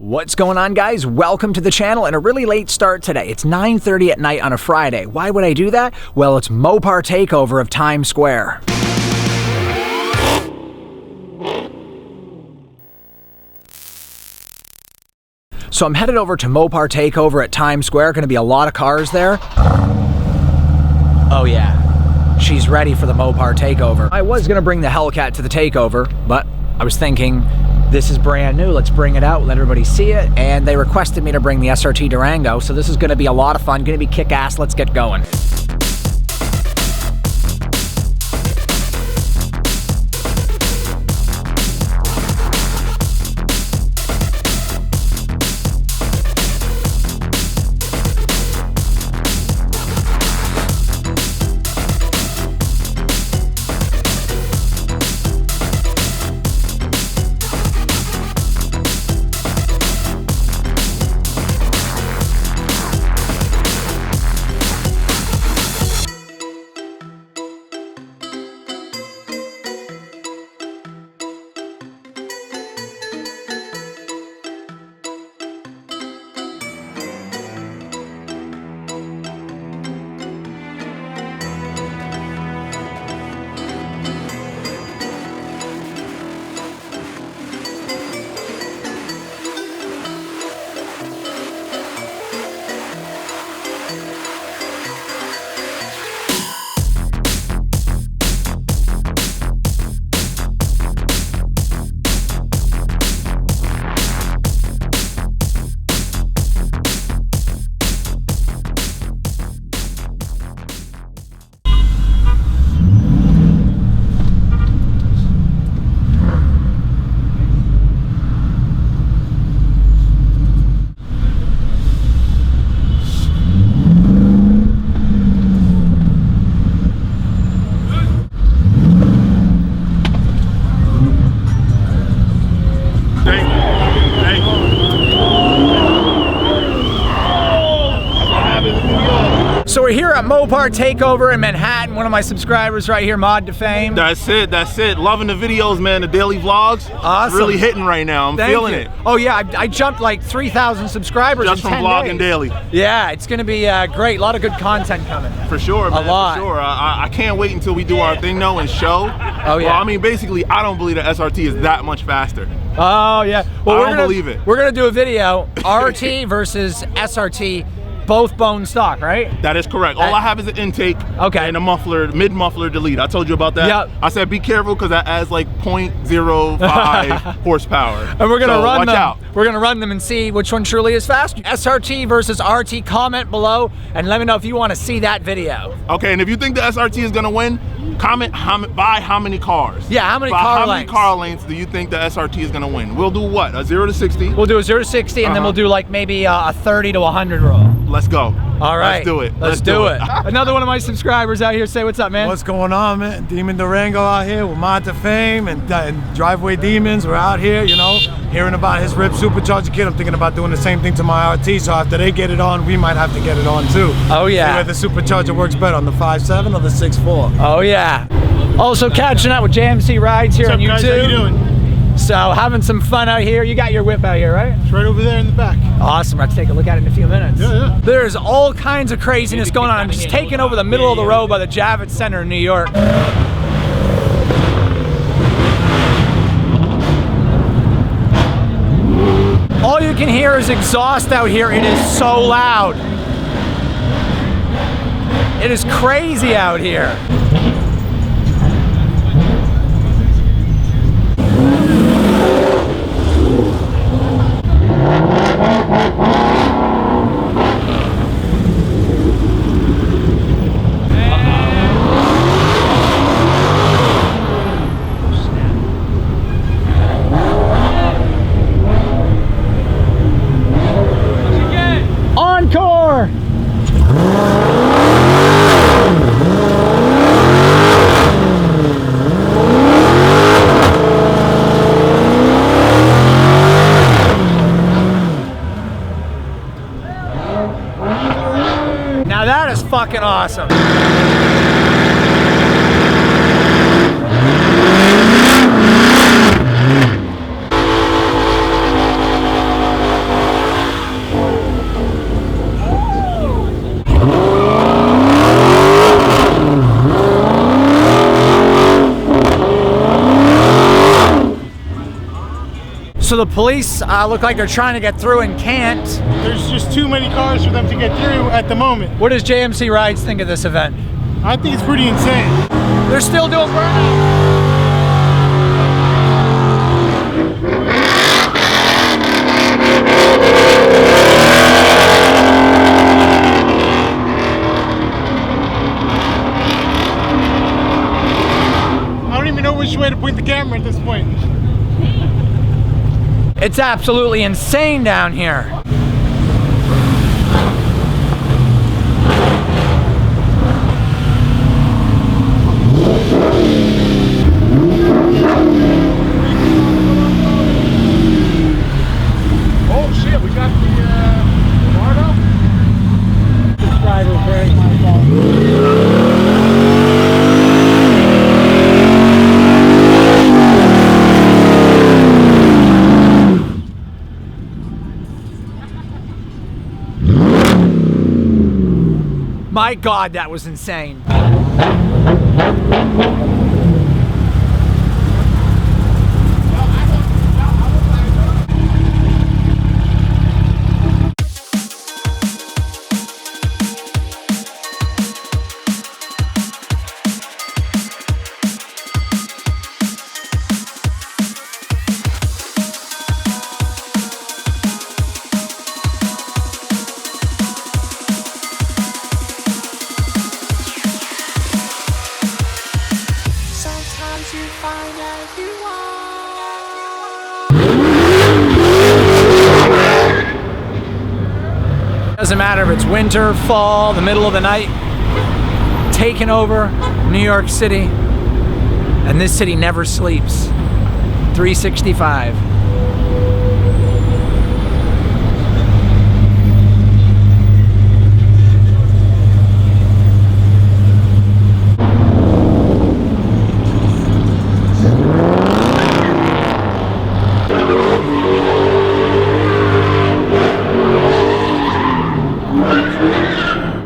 What's going on, guys? Welcome to the channel and a really late start today. It's 9:30 at night on a Friday. Why would I do that? Well, it's Mopar Takeover of Times Square. So I'm headed over to Mopar Takeover at Times Square. Going to be a lot of cars there. Oh yeah, she's ready for the Mopar Takeover. I was going to bring the Hellcat to the Takeover, but I was thinking, this is brand new, let's bring it out, let everybody see it, and they requested me to bring the SRT Durango, so this is gonna be a lot of fun, gonna be kick-ass, let's get going. So we're here at Mopar Takeover in Manhattan. One of my subscribers right here, Mod to Fame. That's it, that's it. Loving the videos, man, the daily vlogs. Awesome. Really hitting right now, I'm feeling it. Oh yeah, I jumped like 3,000 subscribers just in 10 from vlogging days. daily. Yeah, it's gonna be great. A lot of good content coming. For sure, man, a lot. for sure. I can't wait until we do our thing though and show. Oh yeah. Well, I mean, basically, I don't believe the SRT is that much faster. Oh yeah. Well, I don't believe it. We're gonna do a video, RT versus SRT. Both bone stock, right? That is correct. All I have is an intake and a muffler, mid-muffler delete. I told you about that. Yep. I said be careful because that adds like 0.05 horsepower. And we're gonna run them. Out. We're gonna run them and see which one truly is faster. SRT versus RT, comment below and let me know if you want to see that video. Okay, and if you think the SRT is gonna win, comment by how many cars. Yeah, how many car lengths do you think the SRT is gonna win? We'll do what? A 0 to 60? We'll do a 0 to 60 and then we'll do like maybe a 30 to 100 roll. Let's go. All right. Let's do it. Let's do it. Another one of my subscribers out here. Say what's up, man. What's going on, man? Demon Durango out here with Mod to Fame and Driveway Demons. We're out here, you know, hearing about his ripped supercharger kit. I'm thinking about doing the same thing to my RT, so after they get it on, we might have to get it on too. Oh yeah. See where the supercharger works better, on the 5.7 or the 6.4. Oh yeah. Also catching up with JMC Rides here on YouTube. Guys? How you doing? So having some fun out here. You got your whip out here, right? It's right over there in the back. Awesome. I'll have to take a look at it in a few minutes. Yeah. There's all kinds of craziness going on. I'm just taking over the middle of the road by the Javits Center in New York. All you can hear is exhaust out here. It is so loud. It is crazy out here. fucking awesome. So the police look like they're trying to get through and can't. There's just too many cars for them to get through at the moment. What does JMC Rides think of this event? I think it's pretty insane. They're still doing burnouts. I don't even know which way to point the camera at this point. It's absolutely insane down here. Oh shit, we got the Bardo? This driver is very my fault. My God, that was insane. Doesn't matter if it's winter, fall, the middle of the night, taking over New York City, and this city never sleeps. 365.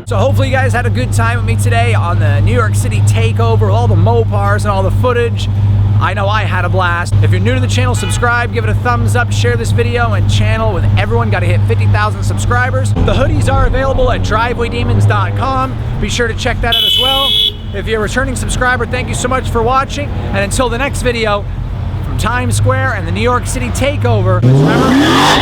So hopefully you guys had a good time with me today on the New York City Takeover, all the Mopars and all the footage. I know I had a blast. If you're new to the channel, subscribe, give it a thumbs up, share this video, and channel with everyone. Got to hit 50,000 subscribers. The hoodies are available at DrivewayDemons.com. Be sure to check that out as well. If you're a returning subscriber, thank you so much for watching. And until the next video, from Times Square and the New York City Takeover, remember? Yeah!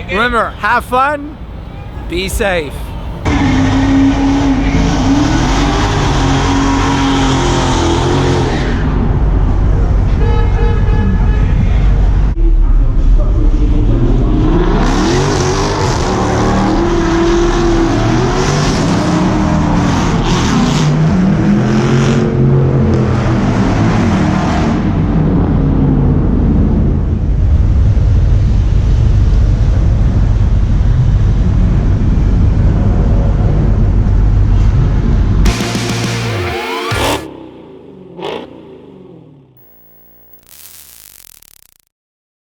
Remember, have fun, be safe.